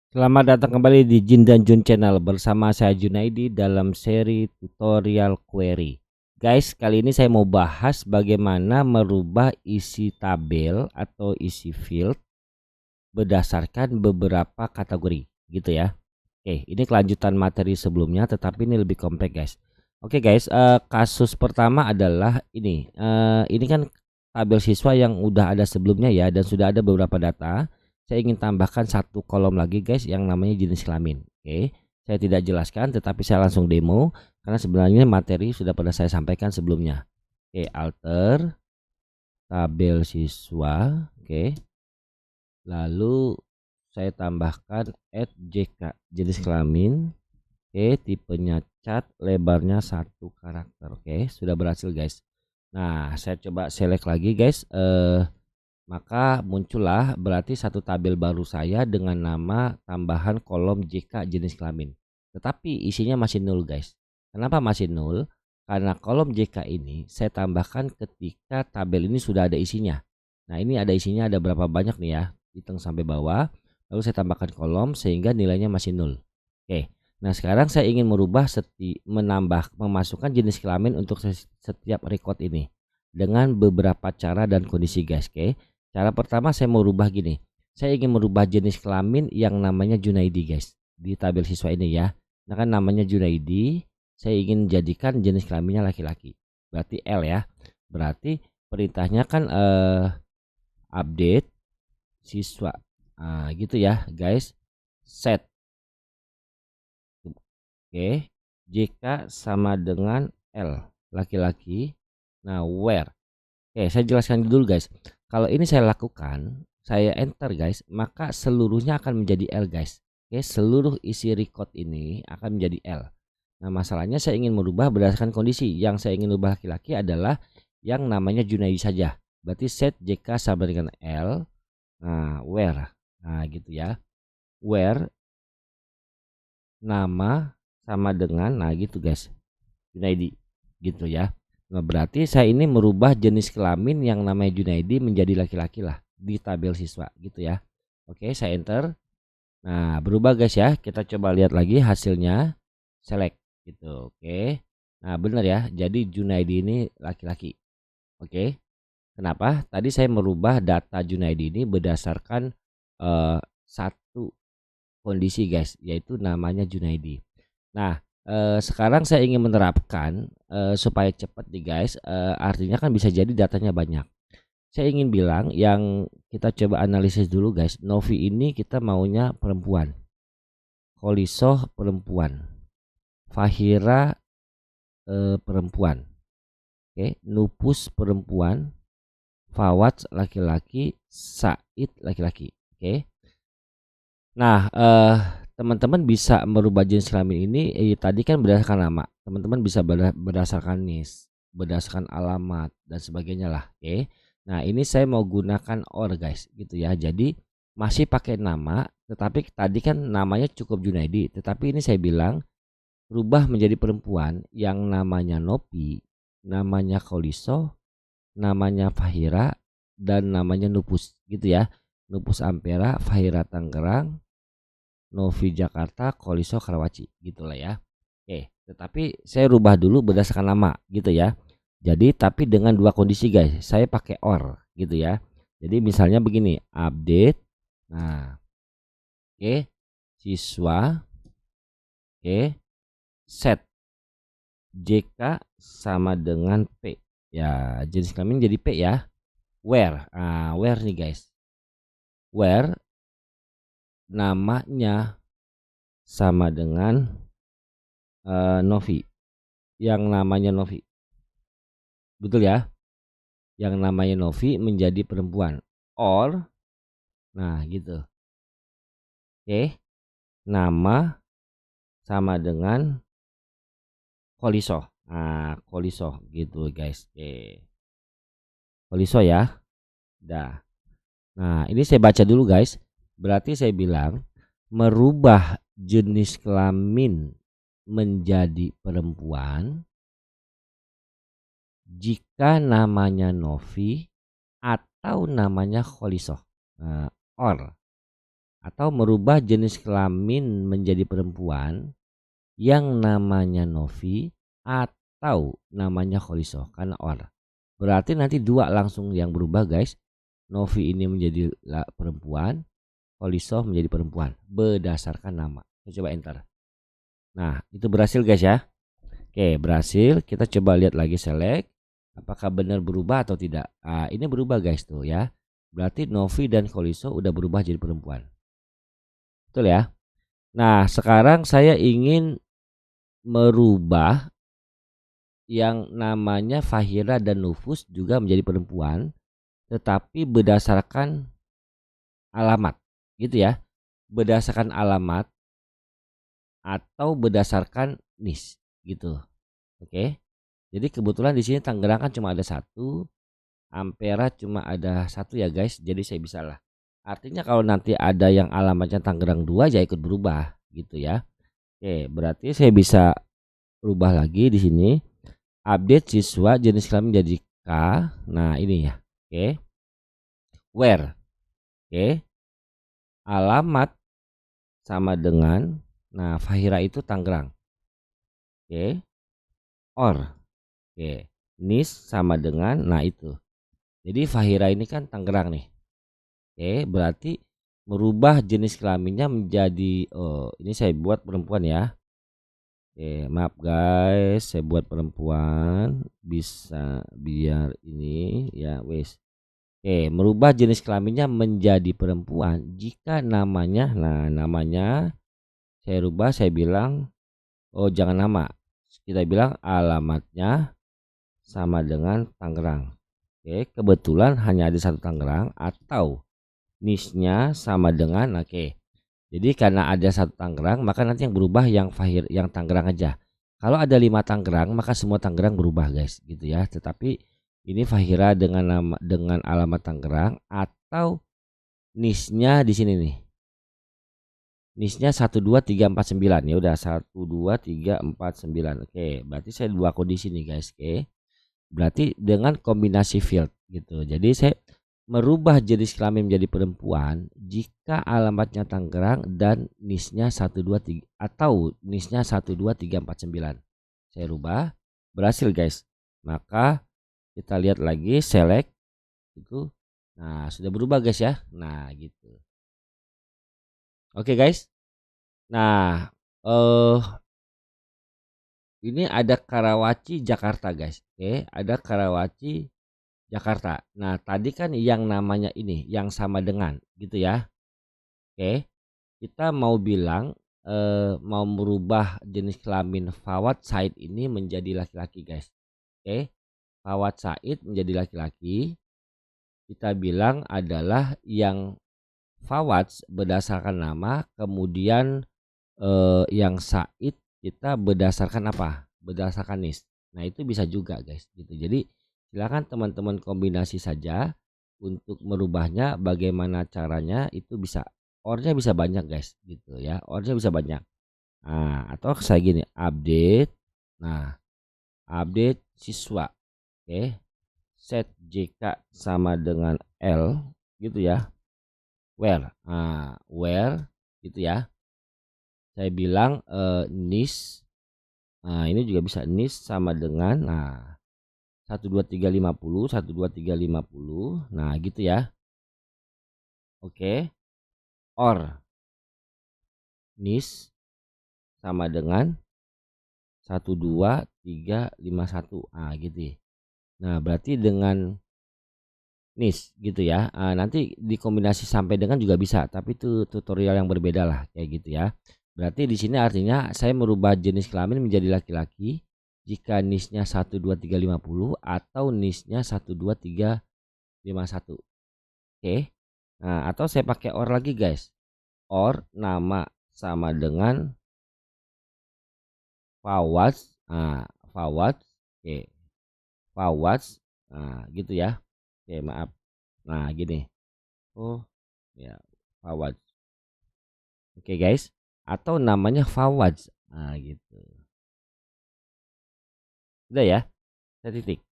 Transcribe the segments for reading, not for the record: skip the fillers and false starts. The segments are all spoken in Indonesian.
Selamat datang kembali di Jin dan Jun Channel bersama saya Junaidi dalam seri tutorial query. Guys, kali ini saya mau bahas bagaimana merubah isi tabel atau isi field berdasarkan beberapa kategori, gitu ya. Oke, ini kelanjutan materi sebelumnya, tetapi ini lebih kompleks, guys. Oke, guys, kasus pertama adalah ini. Ini kan tabel siswa yang udah ada sebelumnya ya, dan sudah ada beberapa data. Saya ingin tambahkan satu kolom lagi, guys, yang namanya jenis kelamin. Oke, saya tidak jelaskan, tetapi saya langsung demo karena sebenarnya materi sudah pernah saya sampaikan sebelumnya. Oke, alter tabel siswa. Oke, lalu saya tambahkan add JK jenis kelamin. Oke, tipenya cat, lebarnya 1 karakter. Oke, sudah berhasil, guys. Nah, saya coba select lagi, guys. Maka muncullah berarti satu tabel baru saya dengan nama tambahan kolom JK jenis kelamin. Tetapi isinya masih nol, guys. Kenapa masih nol? Karena kolom JK ini saya tambahkan ketika tabel ini sudah ada isinya. Nah, ini ada isinya, ada berapa banyak nih ya? Hitung sampai bawah. Lalu saya tambahkan kolom sehingga nilainya masih nol. Oke. Nah, sekarang saya ingin merubah memasukkan jenis kelamin untuk setiap record ini dengan beberapa cara dan kondisi, guys. Oke. Cara pertama saya mau rubah gini. Saya ingin merubah jenis kelamin yang namanya Junaidi, guys. Di tabel siswa ini ya. Nah, kan namanya Junaidi, saya ingin jadikan jenis kelaminnya laki-laki. Berarti L ya. Berarti perintahnya kan update siswa. Nah, gitu ya, guys. Set. Oke. JK sama dengan L, laki-laki. Nah, where. Oke, saya jelaskan dulu, guys. Kalau ini saya lakukan, saya enter, guys, maka seluruhnya akan menjadi L, guys. Oke, seluruh isi record ini akan menjadi L. Nah, masalahnya saya ingin merubah berdasarkan kondisi. Yang saya ingin ubah laki-laki adalah yang namanya Junaidi saja. Berarti set JK sama dengan L. Nah, where. Nah, gitu ya. Where nama sama dengan, nah gitu, guys, Junaidi, gitu ya. Nah, berarti saya ini merubah jenis kelamin yang namanya Junaidi menjadi laki-laki lah di tabel siswa, gitu ya. Oke, saya enter. Nah, berubah, guys ya. Kita coba lihat lagi hasilnya. Select gitu. Oke. Nah, benar ya. Jadi Junaidi ini laki-laki. Oke. Kenapa? Tadi saya merubah data Junaidi ini berdasarkan satu kondisi, guys, yaitu namanya Junaidi. Nah, sekarang saya ingin menerapkan supaya cepat nih, guys. Artinya kan bisa jadi datanya banyak. Saya ingin bilang yang kita coba analisis dulu, guys. Novi ini kita maunya perempuan, Kholisoh perempuan, Fahira perempuan, oke, Nupus perempuan, Fawad laki-laki, Said laki-laki. Oke. Nah, teman-teman bisa merubah jenis kelamin ini tadi kan berdasarkan nama. Teman-teman bisa berdasarkan NIS, berdasarkan alamat dan sebagainya lah. Oke. Nah, ini saya mau gunakan or, guys, gitu ya. Jadi masih pakai nama, tetapi tadi kan namanya cukup Junaidi, tetapi ini saya bilang rubah menjadi perempuan yang namanya Nopi, namanya Kholiso, namanya Fahira, dan namanya Nupus, gitu ya. Nupus Ampera, Fahira Tangerang, Novi Jakarta, Kholiso Karawaci, gitulah ya. Oke, tetapi saya rubah dulu berdasarkan nama, gitu ya. Jadi tapi dengan dua kondisi, guys. Saya pakai or, gitu ya. Jadi misalnya begini, update. Nah, oke, siswa, oke, set JK sama dengan P. Ya, jenis kelamin jadi P ya. Where. Where nih, guys. Where namanya sama dengan Novi. Yang namanya Novi. Betul ya? Yang namanya Novi menjadi perempuan. Or, nah gitu. Oke, nama sama dengan Kholisoh. Nah, Kholisoh gitu, guys. Oke, Kholisoh ya. Dah. Nah, ini saya baca dulu, guys. Berarti saya bilang merubah jenis kelamin menjadi perempuan jika namanya Novi atau namanya Kholisoh. Nah, or atau merubah jenis kelamin menjadi perempuan yang namanya Novi atau namanya Kholisoh, karena or. Berarti nanti dua langsung yang berubah guys. Novi ini menjadi perempuan, Kholisoh menjadi perempuan berdasarkan nama. Saya coba enter. Nah, itu berhasil guys ya. Oke, berhasil. Kita coba lihat lagi select. Apakah benar berubah atau tidak? Nah, ini berubah guys tuh ya. Berarti Novi dan Kholisoh udah berubah jadi perempuan. Betul ya? Nah, sekarang saya ingin merubah yang namanya Fahira dan Nufus juga menjadi perempuan, tetapi berdasarkan alamat, gitu ya. Berdasarkan alamat atau berdasarkan NIS, gitu. Oke. Jadi kebetulan di sini Tangerang kan cuma ada satu, Ampera cuma ada satu ya guys. Jadi saya bisa lah. Artinya kalau nanti ada yang alamatnya Tangerang 2 ya ikut berubah gitu ya. Oke, berarti saya bisa rubah lagi di sini. Update siswa jenis kelamin jadi K. Nah, ini ya. Oke. Where. Oke. Alamat sama dengan Fahira itu Tangerang. Oke. Or. Oke. NIS sama dengan itu. Jadi Fahira ini kan Tangerang nih. Oke, berarti merubah jenis kelaminnya menjadi ini saya buat perempuan ya. Oke, maaf guys, saya buat perempuan bisa biar ini ya wes. Oke, merubah jenis kelaminnya menjadi perempuan jika namanya namanya saya rubah, saya bilang jangan nama. Kita bilang alamatnya sama dengan Tangerang. Oke, kebetulan hanya ada satu Tangerang atau NIS-nya sama dengan Jadi karena ada satu Tangerang maka nanti yang berubah yang Tangerang aja. Kalau ada 5 Tangerang maka semua Tangerang berubah guys gitu ya. Tetapi ini Fahira dengan alamat Tangerang atau NIS-nya di sini nih. NIS-nya 12349 ya udah 12349. Oke, berarti saya dua kondisi nih guys. Oke. Berarti dengan kombinasi field gitu. Jadi saya merubah jenis kelamin menjadi perempuan jika alamatnya Tangerang dan NIS-nya 123 atau NIS-nya 12349. Saya rubah, berhasil guys. Maka kita lihat lagi select itu. Nah, sudah berubah guys ya. Nah, gitu. Oke guys. Nah, ini ada Karawaci Jakarta guys. Oke, ada Karawaci Jakarta. Nah, tadi kan yang namanya ini yang sama dengan gitu ya. Oke. Kita mau bilang mau merubah jenis kelamin Fawad Said ini menjadi laki-laki, guys. Oke. Fawad Said menjadi laki-laki. Kita bilang adalah yang Fawad berdasarkan nama, kemudian yang Said kita berdasarkan apa? Berdasarkan NIS. Nah, itu bisa juga, guys, gitu. Jadi silakan teman-teman kombinasi saja untuk merubahnya. Bagaimana caranya itu bisa ornya bisa banyak guys gitu ya, ornya bisa banyak. Nah, atau saya gini update. Nah, update siswa. Oke, set JK sama dengan L gitu ya, where. Nah, where gitu ya, saya bilang NIS. Nah, ini juga bisa NIS sama dengan 12350 12350. Nah, gitu ya. Oke. Or NIS sama dengan 12351. Gitu ya. Nah, berarti dengan NIS gitu ya. Nanti dikombinasi sampai dengan juga bisa, tapi itu tutorial yang berbeda lah kayak gitu ya. Berarti di sini artinya saya merubah jenis kelamin menjadi laki-laki jika NIS-nya 12350 atau NIS-nya 12351. Oke. Nah, atau saya pakai or lagi guys. Or nama sama dengan Fawad. Fawad. Oke. Fawad. Gitu ya. Oke, maaf. Nah, gini. Oh, ya, Fawad. Oke, guys. Atau namanya Fawad. Gitu. Udah ya. Saya titik.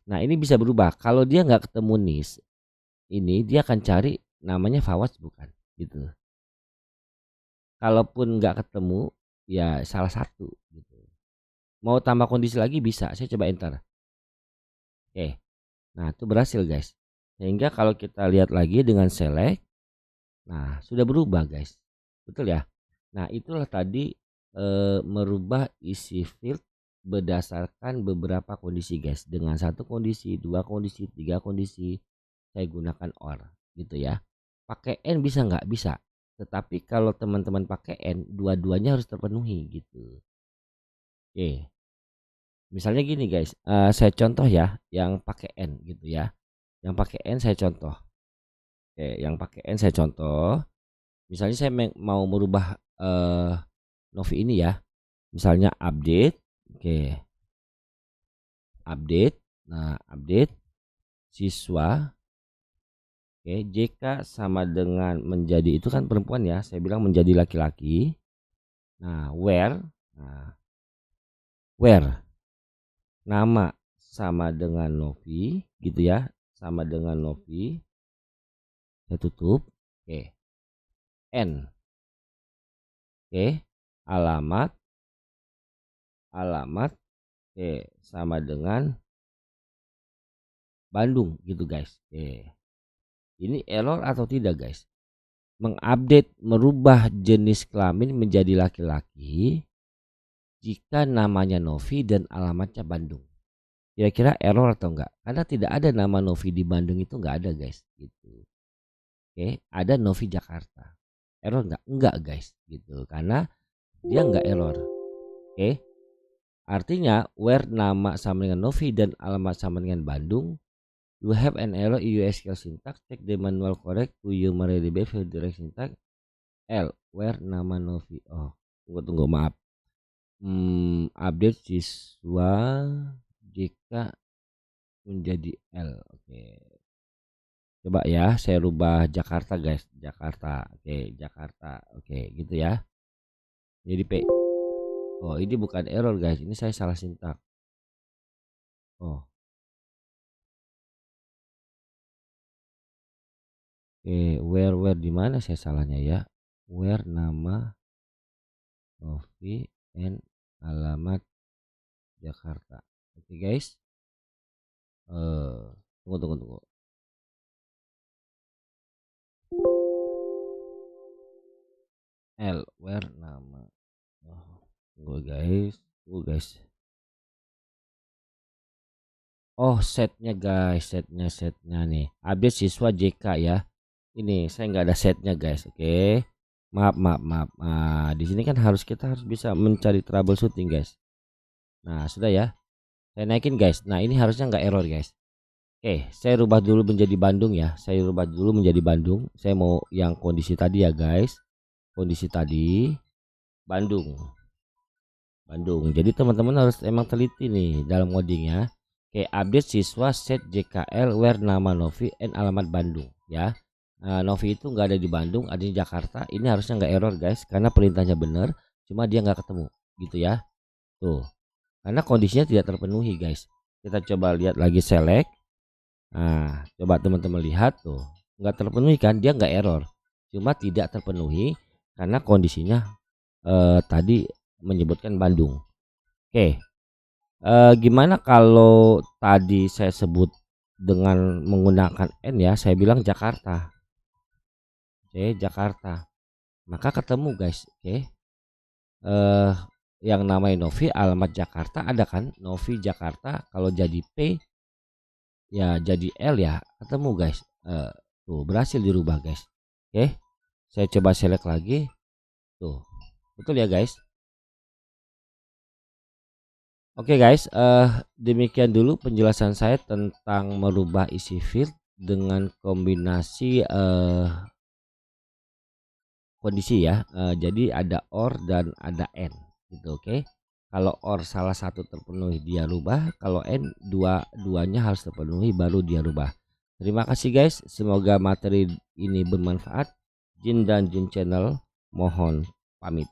Nah, ini bisa berubah. Kalau dia nggak ketemu NIS, ini dia akan cari namanya Fawad bukan, gitu. Kalaupun nggak ketemu ya salah satu gitu. Mau tambah kondisi lagi bisa, saya coba enter. Oke. Nah, itu berhasil guys. Sehingga kalau kita lihat lagi dengan select, nah sudah berubah guys. Betul ya? Nah, itulah tadi merubah isi field berdasarkan beberapa kondisi guys. Dengan satu kondisi, dua kondisi, tiga kondisi, saya gunakan OR gitu ya. Pakai N bisa nggak? Bisa. Tetapi kalau teman-teman pakai N, dua-duanya harus terpenuhi gitu. Oke. Misalnya gini guys, saya contoh ya yang pakai N gitu ya. Yang pakai N saya contoh. Oke, yang pakai N saya contoh. Misalnya saya mau merubah Novi ini ya. Misalnya update. Oke. Update. Nah, update siswa. Oke, JK sama dengan menjadi itu kan perempuan ya. Saya bilang menjadi laki-laki. Nah, where. Nah, where nama sama dengan Novi gitu ya. Sama dengan Novi. Saya tutup. Oke. N. Oke. Alamat oke sama dengan Bandung gitu guys. Oke. Ini error atau tidak guys? Mengupdate merubah jenis kelamin menjadi laki-laki jika namanya Novi dan alamatnya Bandung. Kira-kira error atau enggak? Karena tidak ada nama Novi di Bandung, itu enggak ada guys gitu. Oke, ada Novi Jakarta. Error enggak? Enggak guys gitu. Karena dia enggak error. Oke. Artinya where nama sama dengan Novi dan alamat sama dengan Bandung, you have an error in SQL syntax. Check the manual correct to you MariaDB for direct syntax. L where nama Novi. Oh, tunggu maaf. Update siswa jika menjadi L. Oke. Coba ya, saya rubah Jakarta guys. Jakarta. Oke, Jakarta. Oke, gitu ya. Jadi P. Oh, ini bukan error guys. Ini saya salah sintak. Oh. Oke, where di mana saya salahnya ya? Where nama Novi and alamat Jakarta. Oke guys. Tunggu. L where nama. Oh, tunggu guys. Oh, setnya guys, setnya nih. Update siswa JK ya. Ini saya nggak ada setnya guys. Oke. Maaf. Nah, di sini kan kita harus bisa mencari troubleshooting guys. Nah, sudah ya. Saya naikin guys. Nah, ini harusnya nggak error guys. Oke, saya rubah dulu menjadi Bandung ya. Saya Bandung. Saya mau yang kondisi tadi ya guys. Kondisi tadi Bandung. Jadi teman-teman harus emang teliti nih dalam ngoding ya. Oke, update siswa set JKL where nama Novi and alamat Bandung ya. Novi itu nggak ada di Bandung, ada di Jakarta. Ini harusnya nggak error guys, karena perintahnya benar, cuma dia nggak ketemu gitu ya. Tuh, karena kondisinya tidak terpenuhi guys. Kita coba lihat lagi select. Nah, coba teman-teman lihat tuh, nggak terpenuhi kan? Dia nggak error, cuma tidak terpenuhi karena kondisinya tadi menyebutkan Bandung. Oke. Gimana kalau tadi saya sebut dengan menggunakan N ya, saya bilang Jakarta. Oke, Jakarta. Maka ketemu guys. Oke. Yang namanya Novi alamat Jakarta ada kan? Novi Jakarta. Kalau jadi P ya jadi L ya, ketemu guys. Tuh berhasil dirubah guys. Oke. Saya coba select lagi. Tuh. Betul ya guys? Oke guys, demikian dulu penjelasan saya tentang merubah isi field dengan kombinasi kondisi ya. Jadi ada OR dan ada AND gitu, oke. Kalau OR salah satu terpenuhi dia rubah, kalau AND dua-duanya harus terpenuhi baru dia rubah. Terima kasih guys, semoga materi ini bermanfaat. Jin dan Jun Channel mohon pamit.